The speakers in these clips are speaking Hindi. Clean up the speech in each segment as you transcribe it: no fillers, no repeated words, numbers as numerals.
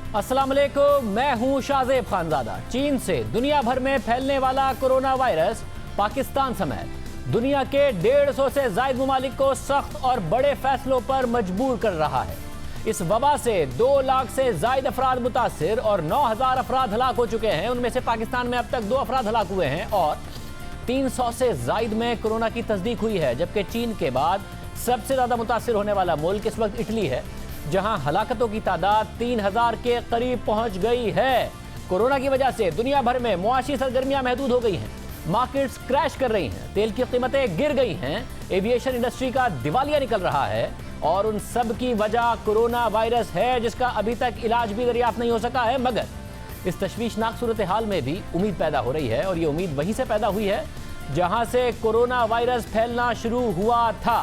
अस्सलाम वालेकुम, मैं हूं शाहजेब खानजादा। चीन से दुनिया भर में फैलने वाला कोरोना वायरस पाकिस्तान समेत दुनिया के 150 से ज्यादा ममालिक को सख्त और बड़े फैसलों पर मजबूर कर रहा है। इस वबा से 2 लाख से ज्यादा अफराद मुतासिर और 9,000 अफराद हलाक हो चुके हैं। उनमें से पाकिस्तान में अब तक 2 अफराद हलाक हुए हैं और 300 से ज्यादा में कोरोना की तस्दीक हुई है। जबकि चीन के बाद सबसे ज्यादा मुतासिर होने वाला मुल्क इस वक्त इटली है, जहां हलाकतों की तादाद 3,000 के करीब पहुंच गई है। कोरोना की वजह से दुनिया भर में मुआशी सरगर्मियां महदूद हो गई हैं, मार्केट्स क्रैश कर रही हैं, तेल की कीमतें गिर गई हैं, एविएशन इंडस्ट्री का दिवालिया निकल रहा है और उन सब की वजह कोरोना वायरस है, जिसका अभी तक इलाज भी दरियाफ्त नहीं हो सका है। मगर इस तशवीशनाक सूरत हाल में भी उम्मीद पैदा हो रही है और ये उम्मीद वहीं से पैदा हुई है जहां से कोरोना वायरस फैलना शुरू हुआ था।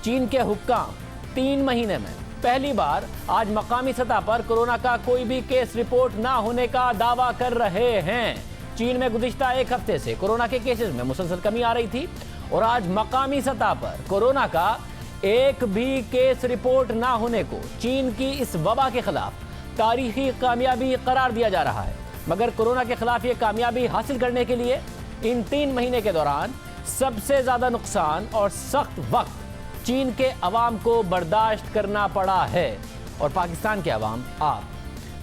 चीन के हुक्काम 3 महीने में पहली बार आज मकामी सतह पर कोरोना का कोई भी केस रिपोर्ट ना होने का दावा कर रहे हैं। चीन में गुज़िश्ता 1 हफ्ते से कोरोना के केसेस में मुसलसल कमी आ रही थी और आज मकामी सतह पर कोरोना का एक भी केस रिपोर्ट ना होने को चीन की इस वबा के खिलाफ तारीखी कामयाबी करार दिया जा रहा है। मगर कोरोना के खिलाफ ये कामयाबी हासिल करने के लिए इन 3 महीने के दौरान सबसे ज्यादा नुकसान और सख्त वक्त चीन के अवाम को बर्दाश्त करना पड़ा है। और पाकिस्तान के अवाम, आप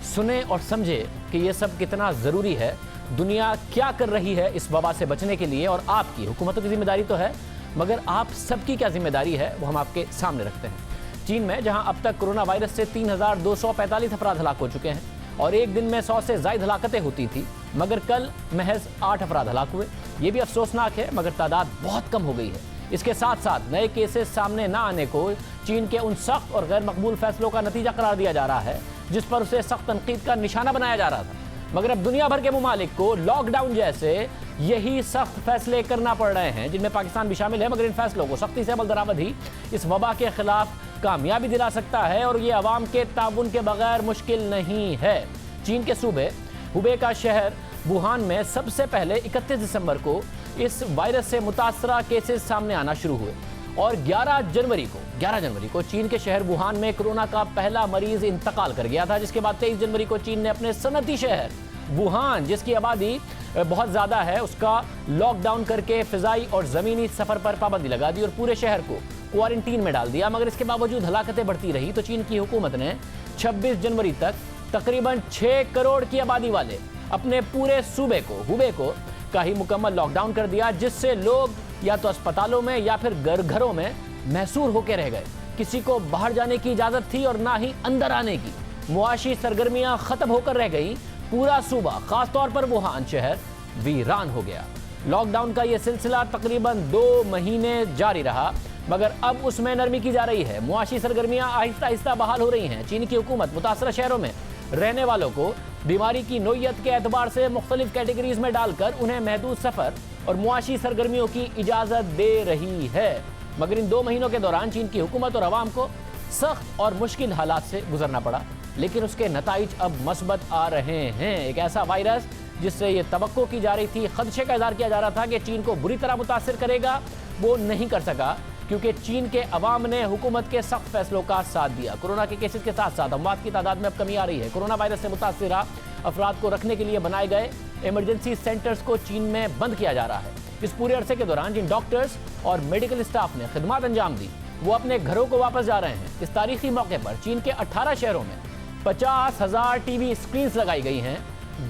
सुने और समझे कि यह सब कितना जरूरी है। दुनिया क्या कर रही है इस वबा से बचने के लिए और आपकी हुकूमतों की जिम्मेदारी तो है, मगर आप सबकी क्या जिम्मेदारी है वो हम आपके सामने रखते हैं। चीन में जहां अब तक कोरोना वायरस से 3,245 अफराद हलाक हो चुके हैं और एक दिन में 100 से ज्यादा हलाकतें होती थी, मगर कल महज 8 अफराद हलाक हुए। ये भी अफसोसनाक है, मगर तादाद बहुत कम हो गई है। इसके साथ साथ नए केसेस सामने ना आने को चीन के उन सख्त और गैर मकबूल फैसलों का नतीजा करार दिया जा रहा है, जिस पर उसे सख्त तनकीद का निशाना बनाया जा रहा था। मगर अब दुनिया भर के ममालिक को लॉकडाउन जैसे यही सख्त फैसले करना पड़ रहे हैं, जिनमें पाकिस्तान भी शामिल है। मगर इन फैसलों को सख्ती से अमल दरामद ही इस वबा के खिलाफ कामयाबी दिला सकता है और ये अवाम के ताउन के बगैर मुश्किल नहीं है। चीन के सूबे हुबे का शहर वुहान में सबसे पहले 31 दिसंबर को इस वायरस से मुतासरा केसेस सामने आना शुरू हुए और 11 जनवरी को चीन के शहर वुहान में कोरोना का पहला मरीज इंतकाल कर गया था। जिसके बाद 23 जनवरी को चीन ने अपने सनती शहर वुहान, जिसकी आबादी बहुत ज़्यादा है, उसका लॉकडाउन करके फ़िज़ाई और ज़मीनी सफ़र पर पाबंदी लगा दी और पूरे शहर को क्वारंटीन में डाल दिया। मगर इसके बावजूद हलाकतें बढ़ती रही तो चीन की हुकूमत ने 26 जनवरी तक तकरीबन 6 करोड़ की आबादी वाले अपने पूरे सूबे को, हुबे को का ही मुकम्मल लॉकडाउन कर दिया, जिससे लोग या तो अस्पतालों में या फिर घरों में महसूर होकर रह गए। किसी को बाहर जाने की इजाज़त थी और ना ही अंदर आने की। मुआशी सरगर्मियां ख़त्म होकर रह गई। पूरा सूबा, ख़ासतौर पर वुहान शहर, वीरान हो गया। लॉकडाउन का यह सिलसिला तकरीबन 2 महीने जारी रहा, मगर अब उसमें नरमी की जा रही है। मुआशी सरगर्मियां आहिस्ता आहिस्ता बहाल हो रही हैं। चीन की हुकूमत मुतासरा शहरों में रहने वालों को बीमारी की नोयत के एतबार से मुख्तलिफ कैटेगरीज में डालकर उन्हें महदूद सफ़र और मुआशी सरगर्मियों की इजाज़त दे रही है। मगर इन 2 महीनों के दौरान चीन की हुकूमत और अवाम को सख्त और मुश्किल हालात से गुजरना पड़ा, लेकिन उसके नताइज अब मस्बत आ रहे हैं। एक ऐसा वायरस जिससे ये तवक्को की जा रही थी, खदशे का इज़हार किया जा रहा था कि चीन को बुरी तरह मुतासिर करेगा, वो नहीं कर सका क्योंकि चीन के अवाम ने हुकूमत के सख्त फैसलों का साथ दिया। कोरोना के केसेस के साथ साथ अमवात की तादाद में अब कमी आ रही है। कोरोना वायरस से मुतासिरा अफराद को रखने के लिए बनाए गए इमरजेंसी सेंटर्स को चीन में बंद किया जा रहा है। इस पूरे अरसे के दौरान जिन डॉक्टर्स और मेडिकल स्टाफ ने खिदमत अंजाम दी, वो अपने घरों को वापस जा रहे हैं। इस तारीखी मौके पर चीन के 18 शहरों में 50,000 टीवी स्क्रीन्स लगाई गई हैं,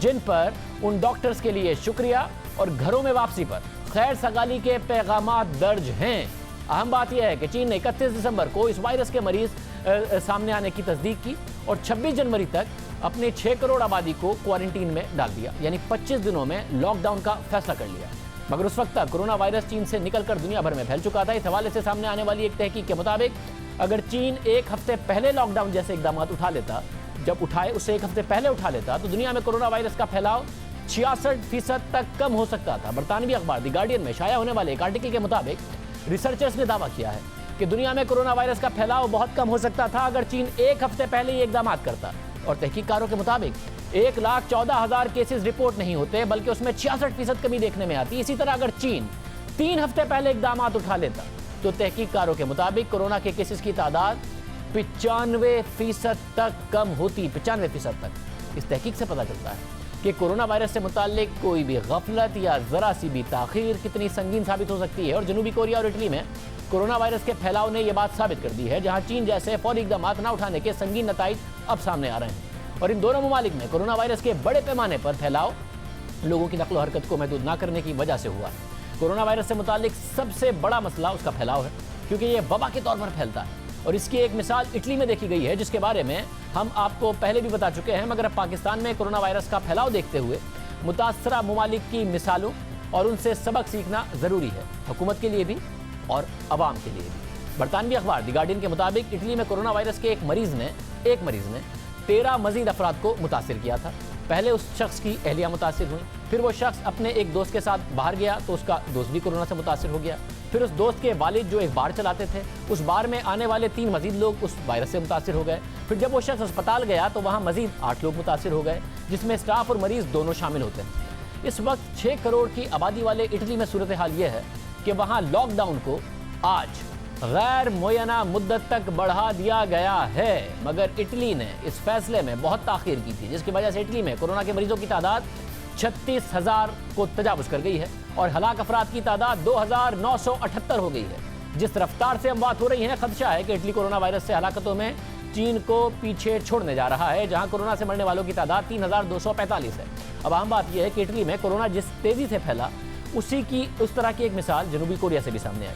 जिन पर उन डॉक्टर्स के लिए शुक्रिया और घरों में वापसी पर खैर सगाली के पैगामात दर्ज हैं। अहम बात यह है कि चीन ने 31 दिसंबर को इस वायरस के मरीज सामने आने की तस्दीक की और 26 जनवरी तक अपने 6 करोड़ आबादी को क्वारंटीन में डाल दिया, यानी 25 दिनों में लॉकडाउन का फैसला कर लिया। मगर उस वक्त तक कोरोना वायरस चीन से निकलकर दुनिया भर में फैल चुका था। इस हवाले से सामने आने वाली एक तहकीक के मुताबिक अगर चीन 1 हफ्ते पहले लॉकडाउन जैसे इकदाम उठा लेता, जब उठाए उससे 1 हफ्ते पहले उठा लेता, तो दुनिया में कोरोना वायरस का फैलाव 66% तक कम हो सकता था। बरतानवी अखबार द गार्डियन में शाया होने वाले एक आर्टिकल के मुताबिक रिसर्चर्स ने दावा किया है कि दुनिया में कोरोना वायरस का फैलाव बहुत कम हो सकता था अगर चीन 1 हफ्ते पहले ये इकदाम करता। और तहकीककारों के मुताबिक 1,14,000 केसेस रिपोर्ट नहीं होते, बल्कि उसमें 66% कमी देखने में आती। इसी तरह अगर चीन 3 हफ्ते पहले इकदाम उठा लेता तो तहकीककारों के मुताबिक कोरोना के केसेस की तादाद 95% तक कम होती। 95% तक। इस तहकीक से पता चलता है कि कोरोना वायरस से मुताल्लिक कोई भी गफलत या ज़रा सी भी ताख़ीर कितनी संगीन साबित हो सकती है। और जनूबी कोरिया और इटली में कोरोना वायरस के फैलाव ने यह बात साबित कर दी है, जहां चीन जैसे फौरी इक़दाम न उठाने के संगीन नताइज अब सामने आ रहे हैं। और इन दोनों ममालिक में कोरोना वायरस के बड़े पैमाने पर फैलाव लोगों की नकलो हरकत को महदूद न करने की वजह से हुआ है। कोरोना वायरस से मुताल्लिक सबसे बड़ा मसला उसका फैलाव है, क्योंकि ये वबा के तौर पर फैलता है। और इसकी एक मिसाल इटली में देखी गई है, जिसके बारे में हम आपको पहले भी बता चुके हैं। मगर अब पाकिस्तान में कोरोना वायरस का फैलाव देखते हुए मुतासरा ममालिक की मिसालों और उनसे सबक सीखना ज़रूरी है, हुकूमत के लिए भी और अवाम के लिए भी। बरतानवी अखबार द गार्डियन के मुताबिक इटली में कोरोना वायरस के एक मरीज़ ने 13 मजीद अफराद को मुतासिर किया था। पहले उस शख्स की अहलिया मुतासिर हुई, फिर वो शख्स अपने एक दोस्त के साथ बाहर गया तो उसका दोस्त भी कोरोना से मुतासिर हो गया। फिर उस दोस्त के वालिद जो एक बार चलाते थे, उस बार में आने वाले 3 मजीद लोग उस वायरस से मुतासिर हो गए। फिर जब वो शख्स अस्पताल गया तो वहाँ मजीद 8 लोग मुतासिर हो गए, जिसमें स्टाफ और मरीज़ दोनों शामिल होते हैं। इस वक्त 6 करोड़ की आबादी वाले इटली में सूरत हाल ये है कि वहाँ लॉकडाउन को आज गैर मुय्यना मुद्दत तक बढ़ा दिया गया है। मगर इटली ने इस फैसले में बहुत ताख़ीर की थी, जिसकी वजह से इटली में कोरोना के मरीजों की तादाद 36,000 को तजावुज़ कर गई है और हलाक अफराद की तादाद 2,978 हो गई है। जिस रफ्तार से अमवात हो रही हैं, खदशा है कि इटली कोरोना वायरस से हलाकतों में चीन को पीछे छोड़ने जा रहा है, जहां कोरोना से मरने वालों की तादाद 3,245 है। अब अहम बात यह है कि इटली में कोरोना जिस तेज़ी से फैला, उस तरह की एक मिसाल जनूबी कोरिया से भी सामने आई।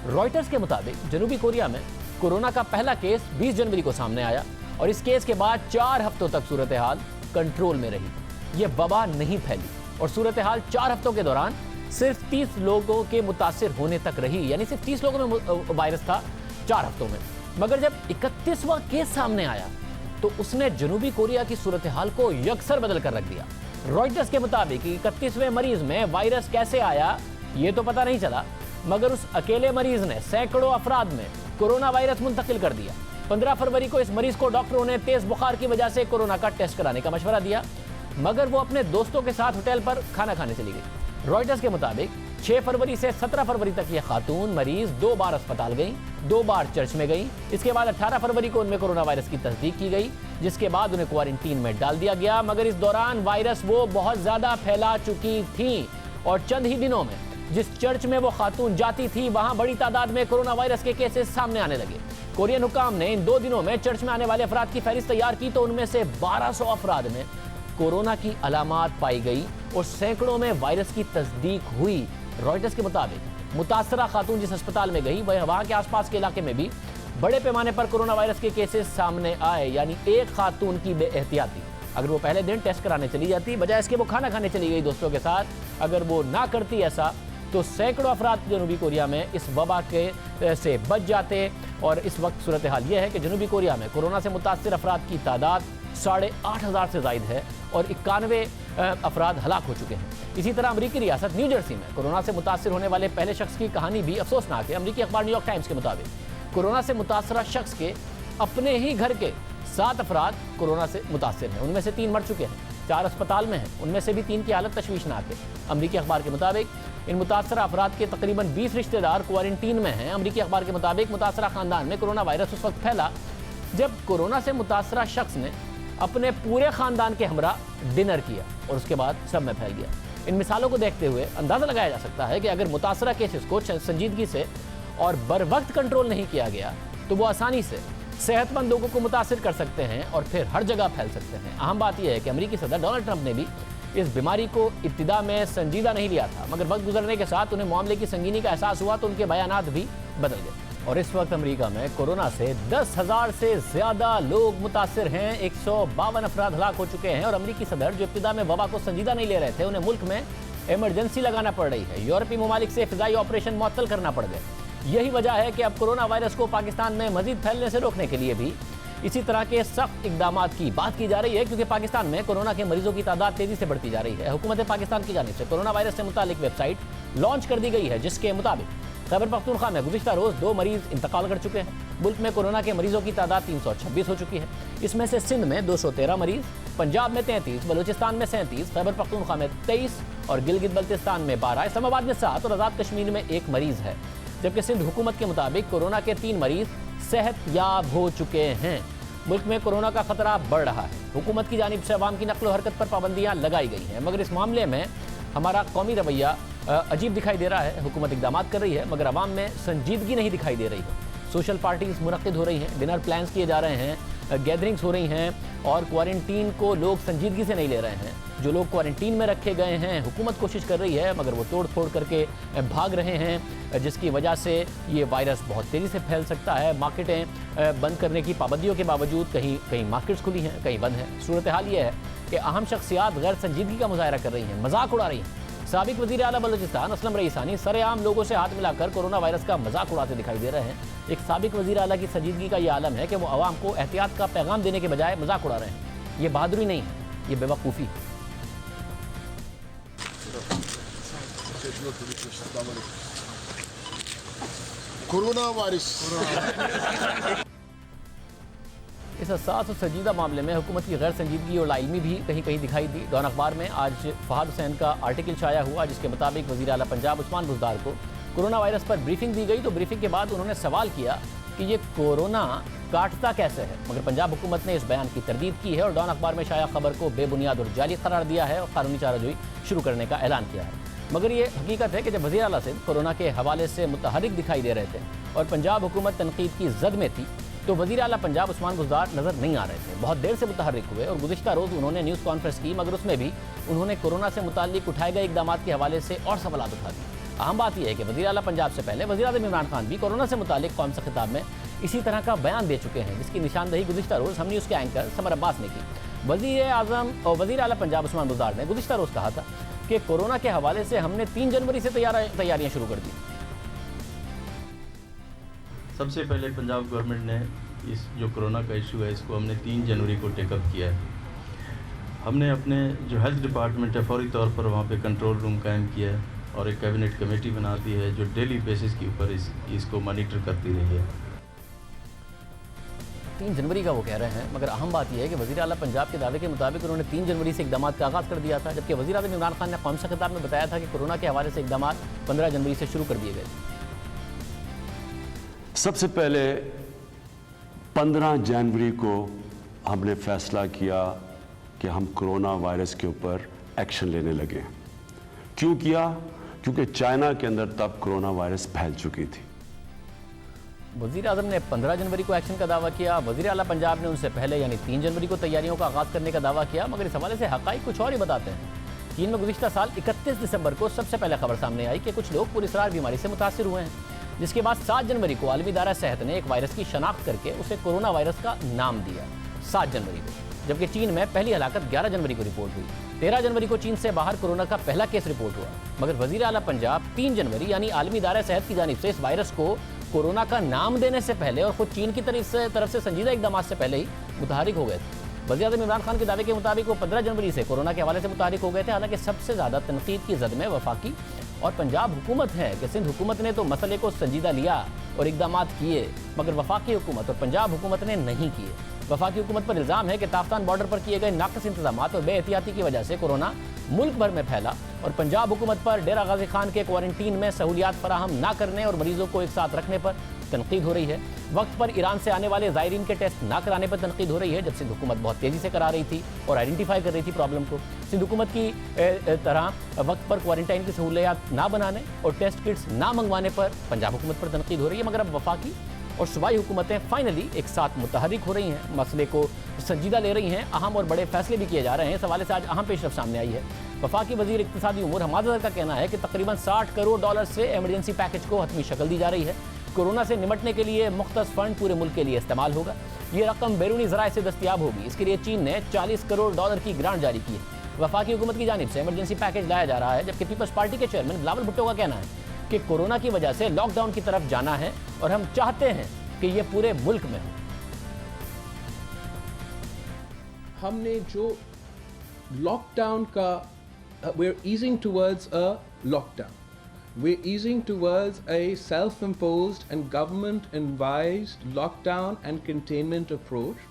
रॉयटर्स के मुताबिक जनूबी कोरिया में कोरोना का पहला केस 20 जनवरी को सामने आया और इस केस के बाद 4 हफ्तों तक सूरत हाल कंट्रोल में रही। ये वबा नहीं फैली और सूरत हाल 4 हफ्तों के दौरान सिर्फ 30 लोगों के मुतासिर होने तक रही, यानी सिर्फ 30 लोगों में वायरस था 4 हफ्तों में। मगर जब 31वां केस सामने आया तो उसने जनूबी कोरिया की सूरत हाल को यकसर बदल कर रख दिया। रॉयटर्स के मुताबिक 31वें मरीज में वायरस कैसे आया ये तो पता नहीं चला, मगर उस अकेले मरीज ने सैकड़ों अफराद में कोरोना वायरस मुंतकिल कर दिया। 15 फरवरी को इस मरीज को डॉक्टरों ने तेज बुखार की वजह से कोरोना का टेस्ट कराने का मशवरा दिया, मगर वो अपने दोस्तों के साथ होटल पर खाना खाने चली गई। रॉयटर्स के मुताबिक 6 फरवरी से 17 फरवरी तक ये खातून मरीज 2 बार अस्पताल गई, 2 बार चर्च में गई। इसके बाद 18 फरवरी को उनमें कोरोना वायरस की तस्दीक की गई, जिसके बाद उन्हें क्वारंटीन में डाल दिया गया। मगर इस दौरान वायरस वो बहुत ज्यादा फैला चुकी थी और चंद ही दिनों में जिस चर्च में वो खातून जाती थी, वहां बड़ी तादाद में कोरोना वायरस के केसेस सामने आने लगे। कोरियन हुकाम ने इन 2 दिनों में चर्च में आने वाले अफराद की फहरिस्त तैयार की तो उनमें से 1200 अफराद में कोरोना की अलामात पाई गई और सैकड़ों में वायरस की तस्दीक हुई। रॉयटर्स के मुताबिक मुतासरा खातून जिस अस्पताल में गई, वहां के आसपास के इलाके में भी बड़े पैमाने पर कोरोना वायरस के केसेस सामने आए। यानी एक खातून की बेएहतियाती, अगर वो पहले दिन टेस्ट कराने चली जाती, बजाय इसके वो खाना खाने चली गई दोस्तों के साथ, अगर वो ना करती ऐसा तो सैकड़ों अफराद जनूबी कोरिया में इस वबा के से बच जाते। और इस वक्त सूरत हाल यह है कि जनूबी कोरिया में कोरोना से मुतासिर अफराद की तादाद 8,500 से ज़ायद है और 91 अफराद हलाक हो चुके हैं। इसी तरह अमरीकी रियासत न्यू जर्सी में कोरोना से मुतासिर होने वाले पहले शख्स की कहानी भी अफसोसनाक है। अमरीकी अखबार न्यूयॉर्क टाइम्स के मुताबिक कोरोना से मुतासरा शख्स के अपने ही घर के 7 अफराद कोरोना से मुतासिर हैं, उनमें से 3 मर चुके हैं, 4 अस्पताल में हैं, उनमें से भी 3 की हालत तशवीशनाक है। अमरीकी अखबार के मुताबिक इन मुतासरा अफराद के तकरीबन 20 रिश्तेदार क्वारंटीन में हैं। अमरीकी अखबार के मुताबिक मुतासरा खानदान में कोरोना वायरस उस वक्त फैला जब कोरोना से मुतासरा शख्स ने अपने पूरे खानदान के हमरा डिनर किया और उसके बाद सब में फैल गया। इन मिसालों को देखते हुए अंदाज़ा लगाया जा सकता है कि अगर मुतासरा केसेस को संजीदगी से और बर वक्त कंट्रोल नहीं किया गया तो वो आसानी से सेहतमंद लोगों को मुतासिर कर सकते हैं और फिर हर जगह फैल सकते हैं। अहम बात यह है कि अमेरिकी सदर डोनाल्ड ट्रंप ने भी इस बीमारी को इब्तिदा में संजीदा नहीं लिया था, मगर वक्त गुजरने के साथ उन्हें मामले की संगीनी का एहसास हुआ तो उनके बयानात भी बदल गए। और इस वक्त अमेरिका में कोरोना से 10,000 से ज़्यादा लोग मुतासिर हैं, 152 अफराद हलाक हो चुके हैं। और अमेरिकी सदर जो इब्तिदा में वबा को संजीदा नहीं ले रहे थे, उन्हें मुल्क में इमरजेंसी लगाना पड़ रही है। यूरोपीय ममालिक से फ़िज़ाई ऑपरेशन मुअत्तल करना पड़ गए। यही वजह है कि अब कोरोना वायरस को पाकिस्तान में मजीद फैलने से रोकने के लिए भी इसी तरह के सख्त इकदाम की बात की जा रही है, क्योंकि पाकिस्तान में कोरोना के मरीजों की तादाद तेजी से बढ़ती जा रही है। हुकूमत पाकिस्तान की जानिब से कोरोना वायरस से मुतालिक वेबसाइट लॉन्च कर दी गई है, जिसके मुताबिक खैबर पख्तूनख्वा में गुज़िश्ता रोज़ 2 मरीज इंतकाल कर चुके हैं। मुल्क में कोरोना के मरीजों की तादाद 326 हो चुकी है। इसमें से सिंध में 213 मरीज, पंजाब में 33, बलूचिस्तान में 37, खैबर पख्तूनख्वा में 23 और गिलगित बल्तिस्तान में 12, इस्लामाबाद में 7 और आज़ाद कश्मीर में 1 मरीज है। जबकि सिंध हुकूमत के मुताबिक कोरोना के 3 मरीज सेहतयाब हो चुके हैं। मुल्क में कोरोना का खतरा बढ़ रहा है। हुकूमत की जानिब से अवाम की नकलो हरकत पर पाबंदियां लगाई गई हैं, मगर इस मामले में हमारा कौमी रवैया अजीब दिखाई दे रहा है। हुकूमत इकदाम कर रही है मगर अवाम में संजीदगी नहीं दिखाई दे रही है। सोशल पार्टीज मुनक्किद हो रही हैं, डिनर प्लान्स किए जा रहे हैं, गैदरिंग्स हो रही हैं और क्वारंटीन को लोग संजीदगी से नहीं ले रहे हैं। जो लोग क्वारंटीन में रखे गए हैं, हुकूमत कोशिश कर रही है मगर वो तोड़ फोड़ करके भाग रहे हैं, जिसकी वजह से ये वायरस बहुत तेज़ी से फैल सकता है। मार्केटें बंद करने की पाबंदियों के बावजूद कहीं कहीं मार्केट्स खुली हैं, कहीं बंद हैं। सूरत हाल ये है कि अहम शख्सियात गैर संजीदगी का मुजाहरा कर रही हैं, मजाक उड़ा रही हैं। साबिक वज़ीर आला बलूचिस्तान असलम रईसानी सरेआम लोगों से हाथ मिलाकर कोरोना वायरस का मजाक उड़ाते दिखाई दे रहे हैं। एक साबिक वज़ीर आला की संजीदगी का ये आलम है कि वो आवाम को एहतियात का पैगाम देने के बजाय मजाक उड़ा रहे हैं। ये बहादुरी नहीं है, ये बेवकूफ़ी है। कोरोना वायरस इस हसास और संजीदा मामले में हुकूमत की गैर संजीदगी और लाइलमी भी कहीं कहीं दिखाई दी। डॉन अखबार में आज फहाद हुसैन का आर्टिकल छाया हुआ, जिसके मुताबिक वज़ीर आला पंजाब उस्मान बुज़दार को कोरोना वायरस पर ब्रीफिंग दी गई। तो ब्रीफिंग के बाद उन्होंने सवाल किया कि ये कोरोना काटता कैसे है, मगर पंजाब हुकूमत ने इस बयान की तरदीद की है और डॉन अखबार में शाया खबर को बेबुनियाद और जाली करार दिया है और कानूनी चाराजोई शुरू करने का ऐलान किया है। मगर ये हकीकत है कि जब वज़ीर आला सिंध कोरोना के हवाले से मुतहरिक दिखाई दे रहे थे और पंजाब हुकूमत तनकीद की जद में थी, तो वज़ीर आला पंजाब उस्मान बुज़दार नज़र नहीं आ रहे थे। बहुत देर से मुतहरिक हुए और गुज़िश्ता रोज़ उन्होंने न्यूज़ कॉन्फ्रेंस की, मगर उसमें भी उन्होंने कोरोना से मुताल्लिक उठाए गए इक़दाम के हवाले से और सवाल उठा दिए। अहम बात यह है कि वज़ीर आला पंजाब से पहले वज़ीर आज़म इमरान खान भी कोरोना से मुताल्लिक कौम से खिताब में इसी तरह का बयान दे चुके हैं, जिसकी निशानदही गुज़िश्ता रोज़ हम न्यूज़ के एंकर समर अब्बास ने की। वज़ीर आज़म और वज़ीर आला पंजाब उस्मान बुज़दार ने गुज़िश्ता रोज़ कहा था कि कोरोना के हवाले से हमने 3 जनवरी से तैयारियां शुरू कर दी। सबसे पहले पंजाब गवर्नमेंट ने इस जो कोरोना का इशू है इसको हमने 3 जनवरी को टेकअप किया है। हमने अपने जो हेल्थ डिपार्टमेंट है फौरी तौर पर वहाँ पे कंट्रोल रूम कायम किया है और एक कैबिनेट कमेटी बना दी है जो डेली बेसिस के ऊपर इसको मॉनिटर करती रही है। 3 जनवरी का वो कह रहे हैं, मगर अहम बात यह है कि वज़ीर आला पंजाब के दावे के मुताबिक उन्होंने 3 जनवरी से इक़दाम का आगाज़ कर दिया था, जबकि वज़ीर आज़म इमरान खान ने कौम से खिताब में बताया था कि कोरोना के हवाले से इक़दाम 15 जनवरी से शुरू कर दिए गए। सबसे पहले 15 जनवरी को हमने फैसला किया कि हम कोरोना वायरस के ऊपर एक्शन लेने लगे। क्यों किया? क्योंकि चाइना के अंदर तब कोरोना वायरस फैल चुकी थी। वज़ीर आज़म ने 15 जनवरी को एक्शन का दावा किया, वज़ीर आला पंजाब ने उनसे पहले यानी 3 जनवरी को तैयारियों का आगाज़ करने का दावा किया, मगर इस हवाले से हक़ाइक़ कुछ और ही बताते हैं। चीन में गुज़िश्ता साल 31 दिसंबर को सबसे पहले खबर सामने आई कि कुछ लोग पुरस्रार बीमारी से मुतासिर हुए हैं, जिसके बाद 7 जनवरी को आलमी इदारा सेहत ने एक वायरस की शनाख्त करके उसे कोरोना वायरस का नाम दिया 7 जनवरी को, जबकि चीन में पहली हलाकत 11 जनवरी को रिपोर्ट हुई। 13 जनवरी को चीन से बाहर कोरोना का पहला केस रिपोर्ट हुआ, मगर वज़ीर आला पंजाब 3 जनवरी यानी आलमी इदारा सेहत की जानिब से इस वायरस को कोरोना का नाम देने से पहले और खुद चीन की तरफ से संजीदा इक़दाम से पहले ही मुतहरिक हो गए थे। वज़ीर आज़म इमरान खान के दावे के मुताबिक वो 15 जनवरी से कोरोना के हवाले से मुतहरिक हो गए थे। हालांकि सबसे ज़्यादा तनकीद की जद में वफाकी और पंजाब हुकूमत है कि सिंध हुकूमत ने तो मसले को संजीदा लिया और इक़दाम किए, मगर वफाकी हुकूमत और पंजाब हुकूमत ने नहीं किए। वफाकी हुकूमत पर इल्ज़ाम है कि ताफ्तान बॉर्डर पर किए गए नाक़िस इंतजाम और बेएहतियाती की वजह से कोरोना मुल्क भर में फैला और पंजाब हुकूमत पर डेरा गाजी खान के क्वारंटीन में सहूलियात फराहम ना करने और मरीजों को एक साथ रखने पर तनकीद हो रही है। वक्त पर ईरान से आने वाले ज़ायरीन के टेस्ट ना कराने पर तनकीद हो रही है, जब सिंध हुकूमत बहुत तेज़ी से करा रही थी और आइडेंटिफाई कर रही थी प्रॉब्लम को। सिंध हुकूमत की तरह वक्त पर क्वारंटाइन की सहूलियात ना बनाने और टेस्ट किट्स ना मंगवाने पर पंजाब हुकूमत पर तनकीद हो रही है, मगर अब वफाकी और सूबाई हुकूमतें फाइनली एक साथ मुतहरिक हो रही हैं, मसले को संजीदा ले रही हैं, अहम और बड़े फैसले भी किए जा रहे हैं। इस हवाले से आज अहम पेशरफ सामने आई है। वफाकी वज़ीर इक़्तिसादी उमूर हमाद अज़हर का कहना है कि तकरीबन $60 करोड़ से एमरजेंसी पैकेज को हतमी शक्ल दी जा रही है। कोरोना से निमटने के लिए मुख्तस फंड पूरे मुल्क के लिए इस्तेमाल होगा। ये रकम बैरूनी ज़राए से दस्तियाब होगी। इसके लिए चीन ने $40 करोड़ की ग्रांट जारी की है। वफाकी हुकूमत की जानिब से एमरजेंसी पैकेज लाया जा रहा है, जबकि पीपल्स पार्टी के चेयरमैन बिलावल भुट्टो का कहना है कि कोरोना की वजह से लॉकडाउन की तरफ जाना है और हम चाहते हैं कि ये पूरे मुल्क में हो। हमने जो लॉकडाउन का we're easing towards a lockdown. We're easing towards a self-imposed and government-advised lockdown and containment approach,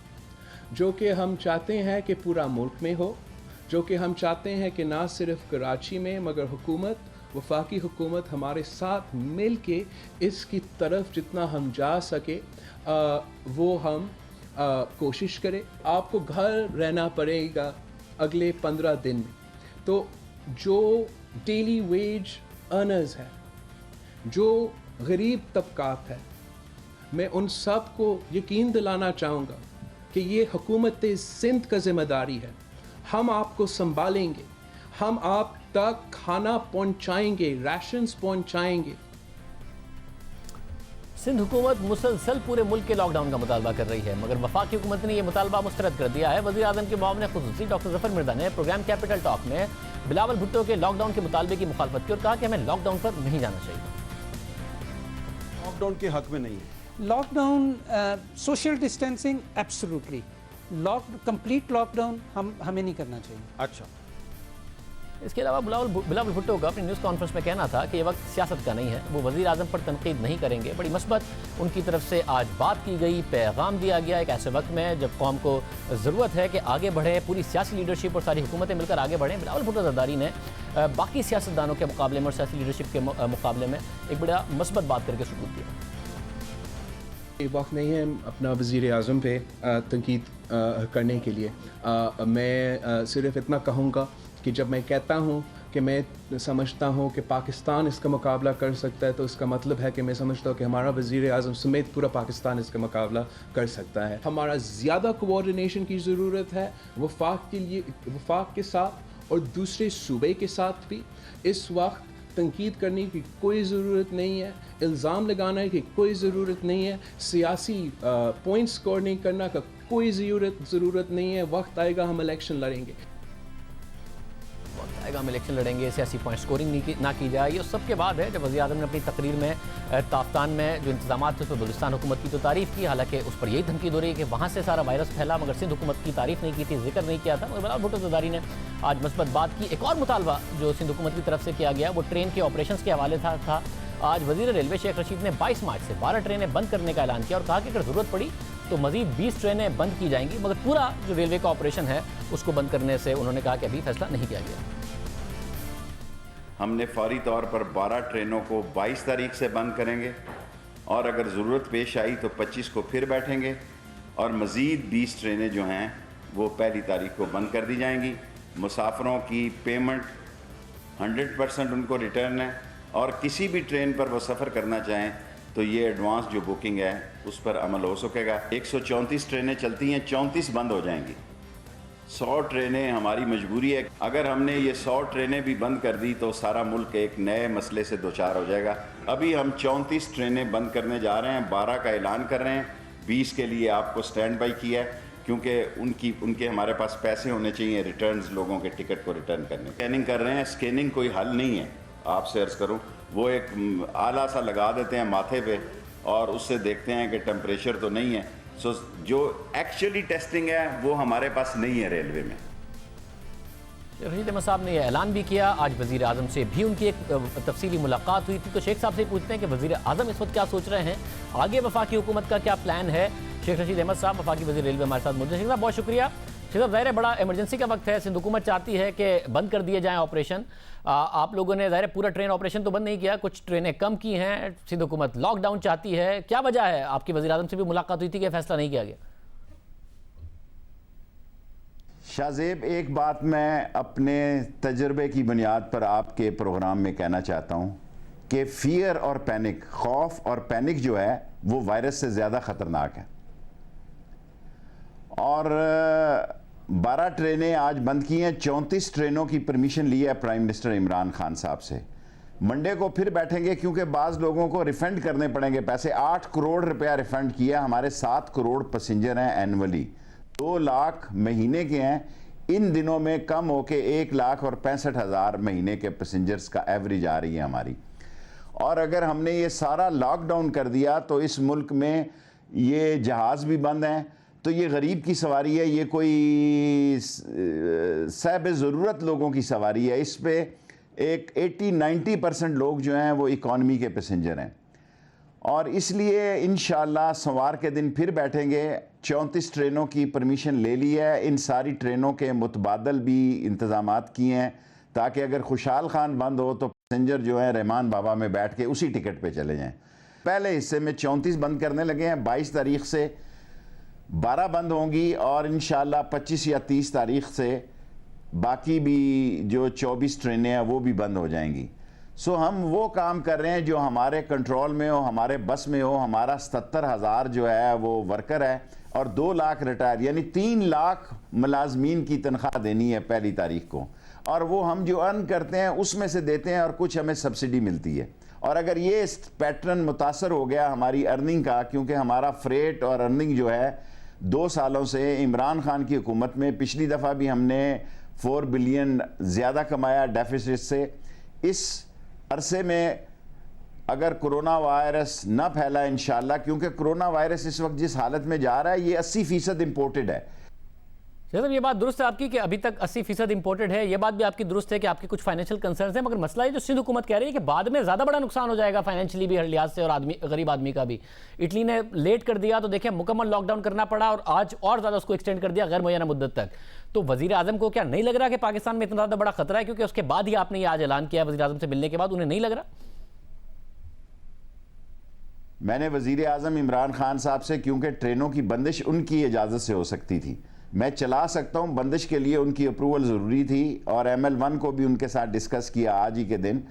जो कि हम चाहते हैं कि पूरा मुल्क में हो, जो कि हम चाहते हैं कि ना सिर्फ कराची में मगर हुकूमत वफाकी हुकूमत हमारे साथ मिल के इसकी तरफ जितना हम जा सके वो हम कोशिश करें। आपको घर रहना पड़ेगा अगले 15 दिन में, तो जो डेली वेज अर्नर्स हैं, जो गरीब तबकात है, मैं उन सब को यकीन दिलाना चाहूँगा कि ये हुकूमत सिंध का ज़िम्मेदारी है। हम आपको संभालेंगे, हम आप तक खाना पहुँचाएंगे, राशंस पहुँचाएंगे। सिंध हुकूमत मुसलसल पूरे मुल्क के लॉकडाउन का मुतालबा कर रही है, मगर वफाकी हुकूमत ने यह मुतालबा मुस्तरद कर दिया है। वज़ीर आज़म के मुआविन ख़ुसूसी डॉक्टर ज़फ़र मिर्ज़ा ने प्रोग्राम कैपिटल टॉक में बिलावल भुट्टो के लॉकडाउन के मुतालबे की मुखालफत की और कहा कि हमें लॉकडाउन पर नहीं जाना चाहिए। लॉकडाउन के हक में नहीं है। Lockdown, social distancing, absolutely. Complete lockdown हमें नहीं करना चाहिए। अच्छा, इसके अलावा बिलावल भुट्टो का अपनी न्यूज़ कॉन्फ्रेंस में कहना था कि ये वक्त सियासत का नहीं है, वो वज़ीर आज़म पर तनकीद नहीं करेंगे। बड़ी मस्बत उनकी तरफ से आज बात की गई, पैगाम दिया गया एक ऐसे वक्त में जब कौम को ज़रूरत है कि आगे बढ़े, पूरी सियासी लीडरशिप और सारी हुकूमतें मिलकर आगे बढ़ें। बिलावल भुट्टो ज़रदारी ने बाकी सियासतदानों के मुकाबले में और सियासी लीडरशिप के मुकाबले में एक बड़ा मस्बत बात करके सबूत दिया। ये वक्त नहीं है अपना वज़ीर आज़म पे तनकीद करने के लिए। मैं सिर्फ इतना कहूँगा कि जब मैं कहता हूँ कि मैं समझता हूँ कि पाकिस्तान इसका मुकाबला कर सकता है, तो इसका मतलब है कि मैं समझता हूँ कि हमारा वज़ीर आज़म समेत पूरा पाकिस्तान इसका मुकाबला कर सकता है। हमारा ज़्यादा कोऑर्डिनेशन की ज़रूरत है वफाक के साथ और दूसरे सूबे के साथ भी। इस वक्त तनकीद करने की कोई ज़रूरत नहीं है, इल्ज़ाम लगाने की कोई ज़रूरत नहीं है, सियासी पॉइंट स्कोर नहीं करना का कोई ज़रूरत नहीं है। वक्त आएगा हम इलेक्शन लड़ेंगे, हम इलेक्शन लड़ेंगे, सियासी पॉइंट स्कोरिंग ना की जाए। ये सबके बाद है जब वज़ीर आज़म ने अपनी तकरीर में ताफ्तान में जो इंतजाम थे उस पर बलूचिस्तान हुकूमत की तो तारीफ़ की, हालांकि उस पर यही धमकी दो रही है कि वहाँ से सारा वायरस फैला, मगर सिंध हुकूमत की तारीफ़ नहीं की थी, जिक्र नहीं किया था। मगर बिलावल भुट्टो ज़रदारी ने आज मस्बत बात की। एक और मुतालबा जो सिंध हुकूमत की तरफ से किया गया वो ट्रेन के ऑपरेशन के हवाले था। आज वज़ीर रेलवे शेख रशीद ने 22 मार्च से 12 ट्रेनें बंद करने का ऐलान किया और कहा कि अगर ज़रूरत पड़ी तो मज़ीद 20 ट्रेनें बंद की जाएंगी, मगर पूरा जो रेलवे का ऑपरेशन है उसको बंद करने से उन्होंने कहा कि अभी फैसला नहीं किया गया। हमने फौरी तौर पर 12 ट्रेनों को 22 तारीख से बंद करेंगे और अगर ज़रूरत पेश आई तो 25 को फिर बैठेंगे और मज़ीद 20 ट्रेनें जो हैं वो 1 तारीख को बंद कर दी जाएंगी। मुसाफिरों की पेमेंट 100% उनको रिटर्न है और किसी भी ट्रेन पर वो सफ़र करना चाहें तो ये एडवांस जो बुकिंग है उस पर अमल हो सकेगा। 134 ट्रेनें चलती हैं, 34 बंद हो जाएंगी। 100 ट्रेनें हमारी मजबूरी है। अगर हमने ये 100 ट्रेनें भी बंद कर दी तो सारा मुल्क एक नए मसले से दोचार हो जाएगा। अभी हम 34 ट्रेनें बंद करने जा रहे हैं, 12 का ऐलान कर रहे हैं, 20 के लिए आपको स्टैंड बाई किया है क्योंकि उनके हमारे पास पैसे होने चाहिए रिटर्न्स, लोगों के टिकट को रिटर्न करने। स्कैनिंग कर रहे हैं, स्कैनिंग कोई हल नहीं है। आपसे अर्ज़ करूँ, वो एक आला सा लगा देते हैं माथे पे और उससे देखते हैं कि टेम्परेचर तो नहीं है। सो जो एक्चुअली टेस्टिंग है वो हमारे पास नहीं है रेलवे में। रशीद अहमद साहब ने यह ऐलान भी किया। आज वज़ीर आज़म से भी उनकी एक तफसीली मुलाकात हुई थी, तो शेख साहब से पूछते हैं कि वज़ीर आज़म इस वक्त क्या सोच रहे हैं, आगे वफाकी हुकूमत का क्या प्लान है। शेख रशीद अहमद साहब वफाकी वज़ीर रेलवे हमारे साथ मौजूद हैं। शेख साहब बहुत शुक्रिया। शेख साहब, ज़ाहिर है बड़ा इमरजेंसी का वक्त है, सिंध हुकूमत चाहती है कि बंद कर दिए जाएँ ऑपरेशन। आप लोगों ने ज़ाहिर पूरा ट्रेन ऑपरेशन तो बंद नहीं किया, कुछ ट्रेनें कम की हैं, सिंध हुकूमत लॉकडाउन चाहती है, क्या वजह है? आपकी वज़ीर आज़म से भी मुलाकात हुई थी कि फैसला नहीं किया गया? शाहजेब, एक बात मैं अपने तजर्बे की बुनियाद पर आपके प्रोग्राम में कहना चाहता हूँ कि फियर और पैनिक, खौफ और पैनिक जो है वो वायरस से ज़्यादा ख़तरनाक है। और 12 ट्रेनें आज बंद की हैं, 34 ट्रेनों की परमिशन ली है प्राइम मिनिस्टर इमरान खान साहब से। मंडे को फिर बैठेंगे क्योंकि बाज़ लोगों को रिफ़ंड करने पड़ेंगे पैसे। 8 करोड़ रुपया रिफ़ंड किया। हमारे 7 करोड़ पैसेंजर हैं एनुअली, 2 लाख महीने के हैं। इन दिनों में कम होके 1,65,000 महीने के पैसेंजर्स का एवरेज आ रही है हमारी। और अगर हमने ये सारा लॉकडाउन कर दिया तो इस मुल्क में ये जहाज़ भी बंद हैं, तो ये गरीब की सवारी है, ये कोई साहब ज़रूरत लोगों की सवारी है। इस पे एक 80-90% लोग जो हैं वो इकॉनमी के पैसेंजर हैं। और इसलिए इंशाअल्लाह सोमवार के दिन फिर बैठेंगे। 34 ट्रेनों की परमिशन ले ली है। इन सारी ट्रेनों के मुतबादल भी इंतज़ामात किए हैं ताकि अगर खुशहाल खान बंद हो तो पैसेंजर जो है रहमान बाबा में बैठ के उसी टिकट पे चले जाएं। पहले हिस्से में 34 बंद करने लगे हैं, 22 तारीख से 12 बंद होंगी और इंशाल्लाह 25 या 30 तारीख से बाकी भी जो 24 ट्रेनें हैं वो भी बंद हो जाएंगी। सो हम वो काम कर रहे हैं जो हमारे कंट्रोल में हो, हमारे बस में हो। हमारा 77,000 जो है वो वर्कर है और 2 लाख रिटायर, यानी 3 लाख मुलाजमीन की तनख्वाह देनी है पहली तारीख को, और वो हम जो अर्न करते हैं उसमें से देते हैं और कुछ हमें सब्सिडी मिलती है। और अगर ये पैटर्न मुतासर हो गया हमारी अर्निंग का, क्योंकि हमारा फ्रेट और अर्निंग जो है 2 सालों से इमरान खान की हुकूमत में, पिछली दफ़ा भी हमने 4 बिलियन ज़्यादा कमाया डेफिसिट से। इस अरसे में अगर कोरोना वायरस न फैला इंशाल्लाह, क्योंकि कोरोना वायरस इस वक्त जिस हालत में जा रहा है ये 80% इम्पोर्टेड है। मतलब ये बात दुरुस्त है आपकी कि अभी तक 80% इंपोर्टेड है। ये बात भी आपकी दुरुस्त है कि आपके कुछ फाइनेंशियल कंसर्न्स हैं, मगर मसला है जो सिंध हुकूमत कह रही है कि बाद में ज़्यादा बड़ा नुकसान हो जाएगा फाइनेंशियली भी, हर लिहाज से, और गरीब आदमी का भी। इटली ने लेट कर दिया तो देखिए मुकम्मल लॉकडाउन करना पड़ा और आज और ज़्यादा उसको एक्सटेंड कर दिया गैर मुय्यना मुद्दत तक। तो वज़ीर आज़म को क्या नहीं लग रहा कि पाकिस्तान में इतना ज़्यादा बड़ा खतरा है, क्योंकि उसके बाद ही आपने ये आज ऐलान किया वज़ीर आज़म से मिलने के बाद? उन्हें नहीं लग रहा? मैंने वज़ीर आज़म इमरान खान साहब से, क्योंकि ट्रेनों की बंदिश उनकी इजाज़त से हो सकती थी, मैं चला सकता हूं, बंदिश के लिए उनकी अप्रूवल ज़रूरी थी और ML1 को भी उनके साथ डिस्कस किया आज ही के दिन।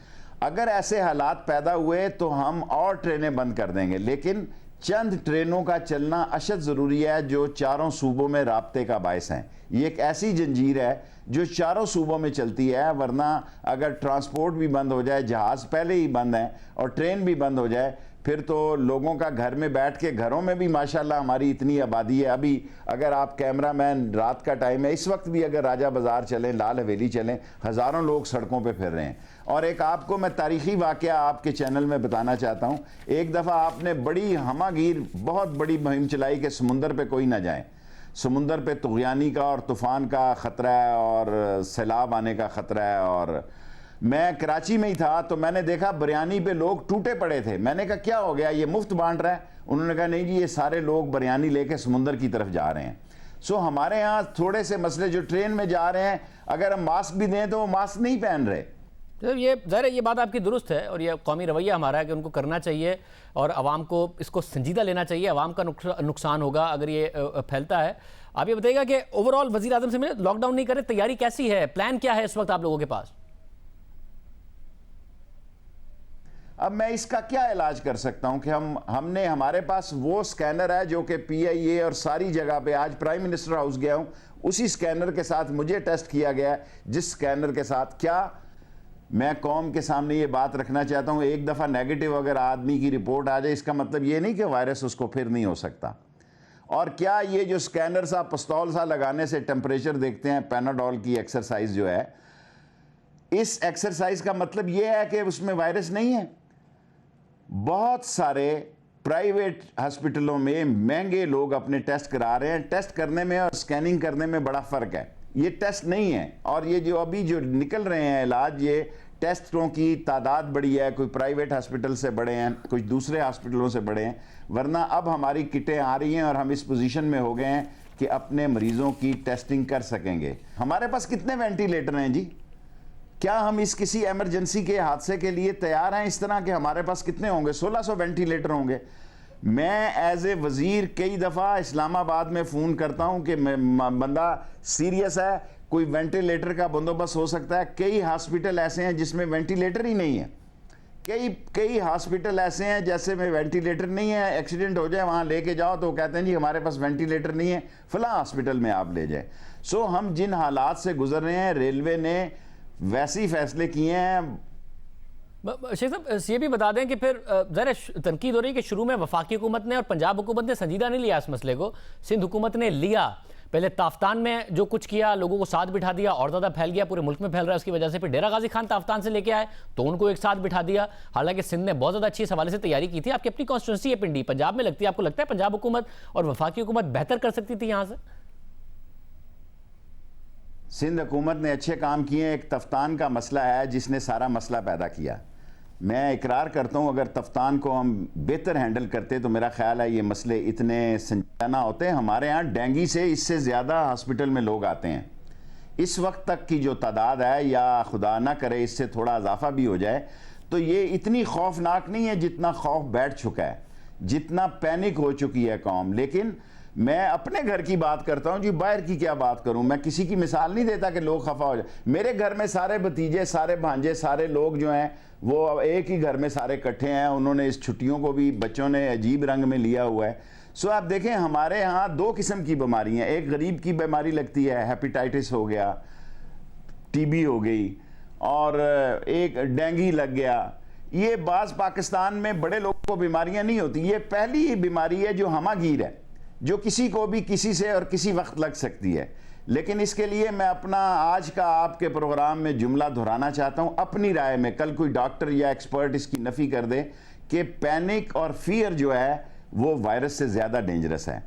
अगर ऐसे हालात पैदा हुए तो हम और ट्रेनें बंद कर देंगे, लेकिन चंद ट्रेनों का चलना अशद ज़रूरी है जो चारों सूबों में राब्ते का बायस हैं। ये एक ऐसी जंजीर है जो चारों सूबों में चलती है, वरना अगर ट्रांसपोर्ट भी बंद हो जाए, जहाज़ पहले ही बंद हैं, और ट्रेन भी बंद हो जाए, फिर तो लोगों का घर में बैठ के, घरों में भी माशाल्लाह हमारी इतनी आबादी है। अभी अगर आप कैमरामैन, रात का टाइम है, इस वक्त भी अगर राजा बाज़ार चलें, लाल हवेली चलें, हज़ारों लोग सड़कों पे फिर रहे हैं। और एक आपको मैं तारीख़ी वाक़या आपके चैनल में बताना चाहता हूँ। एक दफ़ा आपने बड़ी हमागीर बहुत बड़ी मुहिम चलाई कि समुंदर पे कोई ना जाए, समुंदर पे तुग़यानी का और तूफ़ान का ख़तरा है और सैलाब आने का ख़तरा है। और मैं कराची में ही था तो मैंने देखा बिरयानी पे लोग टूटे पड़े थे। मैंने कहा क्या हो गया, ये मुफ्त बांट रहा है? उन्होंने कहा नहीं जी, ये सारे लोग बिरयानी लेके समुंदर की तरफ जा रहे हैं। सो हमारे यहाँ थोड़े से मसले, जो ट्रेन में जा रहे हैं, अगर हम मास्क भी दें तो वो मास्क नहीं पहन रहे। तो ये ज़ाहिर है, ये बात आपकी दुरुस्त है और ये कौमी रवैया हमारा है कि उनको करना चाहिए और आवाम को इसको संजीदा लेना चाहिए। आवाम का नुकसान होगा अगर ये फैलता है। आप ये बताइएगा कि ओवरऑल वज़ीर आज़म से मिले, लॉकडाउन नहीं करे, तैयारी कैसी है, प्लान क्या है इस वक्त आप लोगों के पास? अब मैं इसका क्या इलाज कर सकता हूं कि हमने हमारे पास वो स्कैनर है जो कि PIA और सारी जगह पे, आज प्राइम मिनिस्टर हाउस गया हूं, उसी स्कैनर के साथ मुझे टेस्ट किया गया है, जिस स्कैनर के साथ, क्या मैं कौम के सामने ये बात रखना चाहता हूं, एक दफ़ा नेगेटिव अगर आदमी की रिपोर्ट आ जाए, इसका मतलब ये नहीं कि वायरस उसको फिर नहीं हो सकता। और क्या ये जो स्कैनर सा पिस्तौल सा लगाने से टेम्परेचर देखते हैं, पैनाडोल की एक्सरसाइज जो है, इस एक्सरसाइज का मतलब ये है कि उसमें वायरस नहीं है? बहुत सारे प्राइवेट हॉस्पिटलों में महंगे लोग अपने टेस्ट करा रहे हैं। टेस्ट करने में और स्कैनिंग करने में बड़ा फ़र्क है। ये टेस्ट नहीं है, और ये जो अभी जो निकल रहे हैं इलाज, ये टेस्टों की तादाद बड़ी है, कोई प्राइवेट हॉस्पिटल से बड़े हैं, कुछ दूसरे हॉस्पिटलों से बड़े हैं। वरना अब हमारी किटें आ रही हैं और हम इस पोजीशन में हो गए हैं कि अपने मरीज़ों की टेस्टिंग कर सकेंगे। हमारे पास कितने वेंटिलेटर हैं जी? क्या हम इस किसी एमरजेंसी के हादसे के लिए तैयार हैं? इस तरह के हमारे पास कितने होंगे? 1600 वेंटिलेटर होंगे। मैं एज ए वज़ीर कई दफ़ा इस्लामाबाद में फ़ोन करता हूं कि बंदा सीरियस है, कोई वेंटिलेटर का बंदोबस्त हो सकता है। कई हॉस्पिटल ऐसे हैं जिसमें वेंटिलेटर ही नहीं है। कई हॉस्पिटल ऐसे हैं जैसे में वेंटिलेटर नहीं है, एक्सीडेंट हो जाए वहाँ लेके जाओ तो कहते हैं जी हमारे पास वेंटिलेटर नहीं है, फलां हॉस्पिटल में आप ले जाए। सो हम जिन हालात से गुजर रहे हैं, रेलवे ने वैसे ही फैसले किए हैं। शेख साहब ये भी बता दें कि फिर ज़रा तनकीद हो रही है कि शुरू में वफाकी हुकूमत ने और पंजाब हुकूमत ने संजीदा नहीं लिया इस मसले को, सिंध हुकूमत ने लिया। पहले ताफ्तान में जो कुछ किया, लोगों को साथ बिठा दिया, और ज़्यादा फैल गया, पूरे मुल्क में फैल रहा है उसकी वजह से। फिर डेरा गाजी खान ताफ्तान से लेके आए तो उनको एक साथ बिठा दिया। हालांकि सिंध ने बहुत ज़्यादा अच्छी इस हवाले से तैयारी की थी। आपकी अपनी कॉन्स्टिट्यूंसी है पिंडी, पंजाब में लगती है, आपको लगता है पंजाब हुकूमत और वफाकी हुकूमत बेहतर कर सकती थी यहाँ से? सिंध हुकूमत ने अच्छे काम किए। एक तफ्तान का मसला है जिसने सारा मसला पैदा किया। मैं इकरार करता हूँ अगर तफ्तान को हम बेहतर हैंडल करते तो मेरा ख्याल है ये मसले इतने संजीदा ना होते। हमारे यहाँ डेंगू से इससे ज़्यादा हॉस्पिटल में लोग आते हैं। इस वक्त तक की जो तादाद है, या खुदा ना करे इससे थोड़ा इजाफा भी हो जाए, तो ये इतनी खौफनाक नहीं है जितना खौफ बैठ चुका है, जितना पैनिक हो चुकी है कौम। लेकिन मैं अपने घर की बात करता हूं जी, बाहर की क्या बात करूं। मैं किसी की मिसाल नहीं देता कि लोग खफा हो जाए। मेरे घर में सारे भतीजे, सारे भांजे, सारे लोग जो हैं वो एक ही घर में सारे इकट्ठे हैं। उन्होंने इस छुट्टियों को भी बच्चों ने अजीब रंग में लिया हुआ है। सो आप देखें, हमारे यहाँ दो किस्म की बीमारियाँ, एक गरीब की बीमारी लगती है, हेपेटाइटिस हो गया, टीबी हो गई, और एक डेंगू लग गया। ये बाज़ पाकिस्तान में बड़े लोगों को बीमारियां नहीं होती। ये पहली बीमारी है जो हमागीर है, जो किसी को भी किसी से और किसी वक्त लग सकती है। लेकिन इसके लिए मैं अपना आज का आपके प्रोग्राम में जुमला दोहराना चाहता हूं अपनी राय में। कल कोई डॉक्टर या एक्सपर्ट इसकी नफ़ी कर दे कि पैनिक और फियर जो है वो वायरस से ज़्यादा डेंजरस है।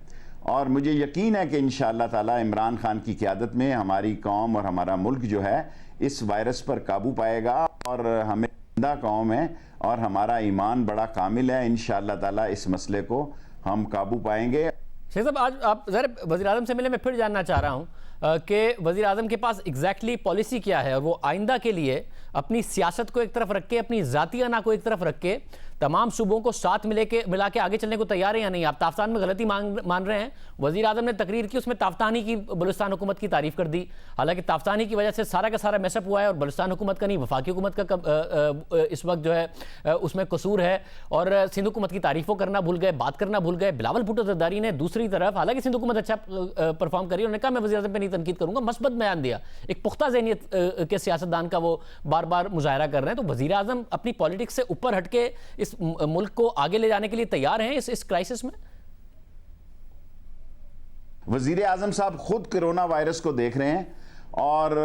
और मुझे यकीन है कि इंशाअल्लाह ताला इमरान खान की क़यादत में हमारी कौम और हमारा मुल्क जो है इस वायरस पर काबू पाएगा। और हमें जिंदा कौम है और हमारा ईमान बड़ा कामिल है। इंशाअल्लाह ताला इस मसले को हम काबू पाएंगे। शेख साहब, आज आप ज़रा वज़ीर आज़म से मिले, मैं फिर जानना चाह रहा हूँ कि वज़ीर आज़म के पास एग्जैक्टली पॉलिसी क्या है, और वो आइंदा के लिए अपनी सियासत को एक तरफ रख के, अपनी ज़ाती अना को एक तरफ रख के तमाम सूबों को साथ मिला के आगे चलने को तैयार है या नहीं? आप ताफ्तान में गलती मान रहे हैं। वज़ीर आज़म ने तकरीर की, उसमें ताफ्तानी की बलूचिस्तान हुकूमत की तारीफ़ कर दी। हालांकि ताफ्तानी की वजह से सारा का सारा मैसअप हुआ है और बलूचिस्तान हुकूमत का नहीं, वफाकी हुकूमत का इस वक्त जो है उसमें कसूर है। और सिंध हुकूमत की तारीफ़ों करना भूल गए, बात करना भूल गए। बिलावल भुट्टो ज़रदारी ने दूसरी तरफ, हालांकि सिंध हुकूमत अच्छा परफॉर्म करी, उन्होंने कहा मैं वज़ीर आज़म पर नहीं तनकीद करूँगा, मस्बत बयान दिया। एक पुख्ता ज़हनियत के सियासतदान का वो बार बार मुजाहरा कर रहे हैं। तो वज़ीर आज़म अपनी पॉलिटिक्स से ऊपर हट के इस मुल्क को आगे ले जाने के लिए तैयार हैं इस क्राइसिस में? वज़ीर आज़म साहब खुद कोरोना वायरस को देख रहे हैं, और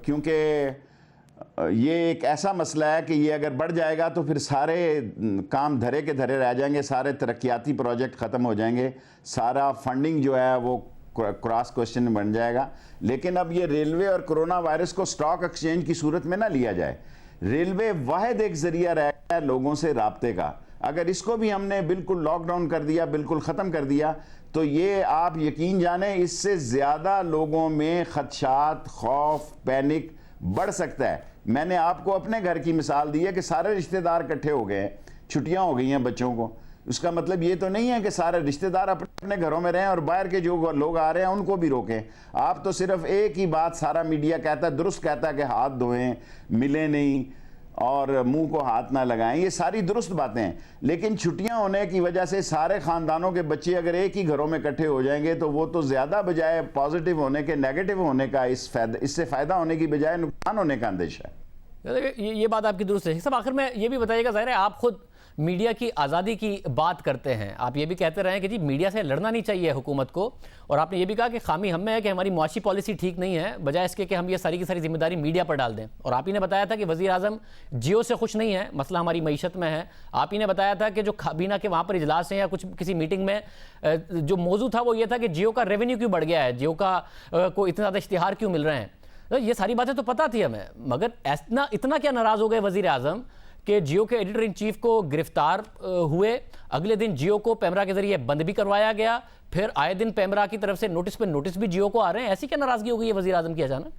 क्योंकि ये एक ऐसा मसला है कि ये अगर बढ़ जाएगा तो फिर सारे काम धरे के धरे रह जाएंगे, सारे तरक्याती प्रोजेक्ट ख़त्म हो जाएंगे, सारा फंडिंग जो है वो क्रॉस क्वेश्चन बन जाएगा। लेकिन अब ये रेलवे और कोरोना वायरस को स्टॉक एक्सचेंज की सूरत में ना लिया जाए। रेलवे वाहिद एक ज़रिया रह गया लोगों से राब्ते का। अगर इसको भी हमने बिल्कुल लॉकडाउन कर दिया, बिल्कुल ख़त्म कर दिया, तो ये आप यकीन जाने इससे ज़्यादा लोगों में खदशात, खौफ, पैनिक बढ़ सकता है। मैंने आपको अपने घर की मिसाल दी है कि सारे रिश्तेदार इकट्ठे हो गए हैं, छुट्टियां हो गई हैं बच्चों को। उसका मतलब ये तो नहीं है कि सारे रिश्तेदार अपने घरों में रहें और बाहर के जो लोग आ रहे हैं उनको भी रोकें। आप तो सिर्फ एक ही बात सारा मीडिया कहता है, दुरुस्त कहता है कि हाथ धोएं, मिले नहीं और मुंह को हाथ ना लगाएं। ये सारी दुरुस्त बातें हैं, लेकिन छुट्टियां होने की वजह से सारे ख़ानदानों के बच्चे अगर एक ही घरों में इकट्ठे हो जाएंगे तो वो तो ज़्यादा बजाय पॉजिटिव होने के नेगेटिव होने का, इससे फ़ायदा होने की बजाय नुकसान होने का अंदेशा है। ये बात आपकी दुरुस्त है। सब आखिर में ये भी बताइएगा, ज़ाहिर है आप खुद मीडिया की आज़ादी की बात करते हैं, आप ये भी कहते रहे हैं कि जी मीडिया से लड़ना नहीं चाहिए हुकूमत को, और आपने ये भी कहा कि खामी हम में है कि हमारी मुआशी पॉलिसी ठीक नहीं है, बजाय इसके कि हम ये सारी की सारी जिम्मेदारी मीडिया पर डाल दें। और आप ही ने बताया था कि वज़ीर आज़म जियो से खुश नहीं है, मसला हमारी मईशत में है। आप ही ने बताया था कि जो काबीना के वहाँ पर इजलास हैं या किसी मीटिंग में जो मौजू था वो ये था कि जियो का रेवेन्यू क्यों बढ़ गया है, जियो का को इतने ज़्यादा इश्तिहार क्यों मिल रहे हैं। तो ये सारी बातें तो पता थी हमें, मगर इतना क्या नाराज़ हो गए वज़ीर आज़म कि जियो के एडिटर इन चीफ को गिरफ्तार हुए, अगले दिन जियो को पैमरा के जरिए बंद भी करवाया गया, फिर आए दिन पैमरा की तरफ से नोटिस पे नोटिस भी जियो को आ रहे हैं। ऐसी क्या नाराजगी हो गई है वज़ीर आज़म की अचानक?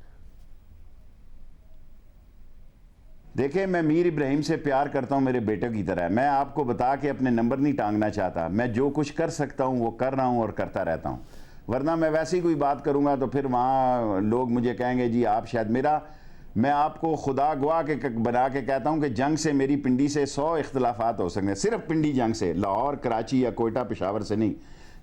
देखिए, मैं मीर इब्राहिम से प्यार करता हूं मेरे बेटे की तरह। मैं आपको बता के अपने नंबर नहीं टांगना चाहता। मैं जो कुछ कर सकता हूं वो कर रहा हूं और करता रहता हूं, वरना मैं वैसी कोई बात करूंगा तो फिर वहाँ लोग मुझे कहेंगे जी आप शायद मैं आपको खुदा गवाह के बना के कहता हूं कि जंग से मेरी पिंडी से 100 इख्तलाफात हो सकते हैं, सिर्फ पिंडी जंग से, लाहौर, कराची या कोयटा, पेशावर से नहीं।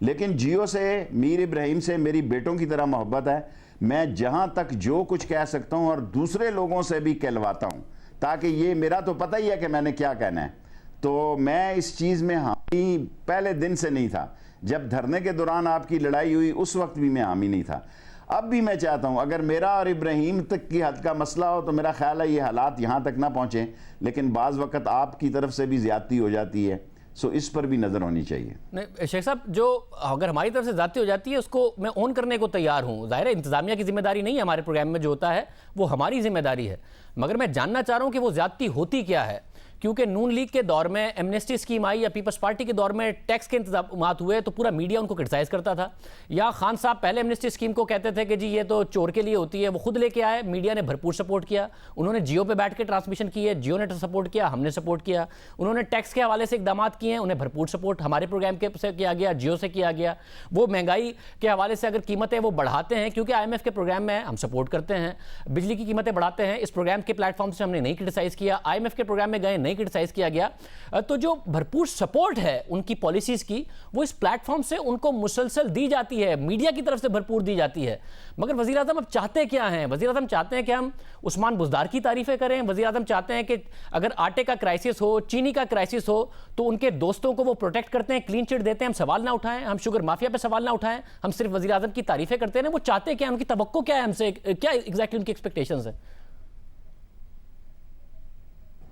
लेकिन जियो से, मीर इब्राहिम से मेरी बेटों की तरह मोहब्बत है। मैं जहां तक जो कुछ कह सकता हूं और दूसरे लोगों से भी कहलवाता हूं, ताकि ये मेरा तो पता ही है कि मैंने क्या कहना है। तो मैं इस चीज़ में हामी पहले दिन से नहीं था। जब धरने के दौरान आपकी लड़ाई हुई उस वक्त भी मैं हामी नहीं था। अब भी मैं चाहता हूं अगर मेरा और इब्राहिम तक की हद का मसला हो तो मेरा ख्याल है ये हालात यहां तक ना पहुंचे, लेकिन बाज़ वक़्त आपकी तरफ से भी ज़्यादती हो जाती है, सो इस पर भी नज़र होनी चाहिए। नहीं शेख साहब, जो अगर हमारी तरफ से ज़्यादती हो जाती है उसको मैं ऑन करने को तैयार हूँ। ज़ाहिर है इंतज़ामिया की जिम्मेदारी नहीं है, हमारे प्रोग्राम में जो होता है वो हमारी जिम्मेदारी है, मगर मैं जानना चाह रहा हूँ कि वो ज़्यादती होती क्या है। क्योंकि नून लीग के दौर में एमनेस्टी स्कीम आई या पीपल्स पार्टी के दौर में टैक्स के इंतजाम हुए तो पूरा मीडिया उनको क्रिटिसाइज करता था, या खान साहब पहले एमनेस्टी स्कीम को कहते थे कि जी ये तो चोर के लिए होती है, वो खुद लेके आए, मीडिया ने भरपूर सपोर्ट किया, उन्होंने जियो पे बैठ के ट्रांसमिशन की है, जियो ने सपोर्ट किया, हमने सपोर्ट किया, उन्होंने टैक्स के हवाले से इकदाम किए हैं, उन्हें भरपूर सपोर्ट हमारे प्रोग्राम के से किया गया, जियो से किया गया। वो महंगाई के हवाले से अगर कीमतें वो बढ़ाते हैं, क्योंकि IMF के प्रोग्राम में हम सपोर्ट करते हैं, बिजली की कीमतें बढ़ाते हैं, इस प्रोग्राम के प्लेटफॉर्म से हमने नहीं क्रिटिसाइज किया, IMF के प्रोग्राम में गए नहीं क्रिटिसाइज किया गया। तो जो भरपूर सपोर्ट है उनकी पॉलिसीज की, वो इस प्लेटफॉर्म से उनको मुसलसल दी जाती है, मीडिया की तरफ से भरपूर दी जाती है। मगर वज़ीर आज़म अब चाहते क्या हैं? वज़ीर आज़म चाहते हैं कि हम उस्मान बुज़दार की तारीफें करें, वज़ीर आज़म चाहते हैं कि अगर आटे का क्राइसिस हो, चीनी का क्राइसिस हो, तो उनके दोस्तों को वो प्रोटेक्ट करते हैं, क्लीन चिट देते हैं, हम सवाल ना उठाएं, हम शुगर माफिया पे सवाल ना उठाएं, हम सिर्फ वज़ीर आज़म की तारीफें करते हैं। वो चाहते क्या, उनकी तवक्को क्या है हमसे, क्या एग्जैक्टली उनकी एक्सपेक्टेशंस है?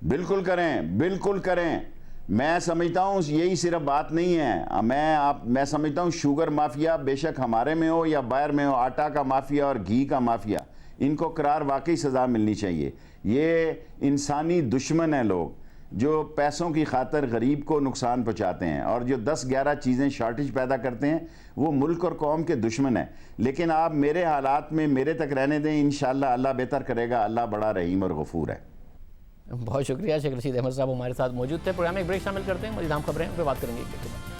बिल्कुल करें, बिल्कुल करें। मैं समझता हूँ यही सिर्फ बात नहीं है। मैं समझता हूँ शुगर माफिया बेशक हमारे में हो या बाहर में हो, आटा का माफिया और घी का माफिया, इनको करार वाकई सज़ा मिलनी चाहिए। ये इंसानी दुश्मन हैं लोग जो पैसों की खातर गरीब को नुकसान पहुँचाते हैं, और जो 10-11 चीज़ें शॉर्टेज पैदा करते हैं वो मुल्क और कौम के दुश्मन हैं। लेकिन आप मेरे हालात में मेरे तक रहने दें, इंशाअल्लाह अल्लाह बेहतर करेगा। अल्लाह बड़ा रहीम और गफूर है। बहुत शुक्रिया शेख रशीद अहमद साहब हमारे साथ मौजूद थे। प्रोग्राम में एक ब्रेक शामिल करते हैं, मज़ीद अहम खबरें उन पर बात करेंगे।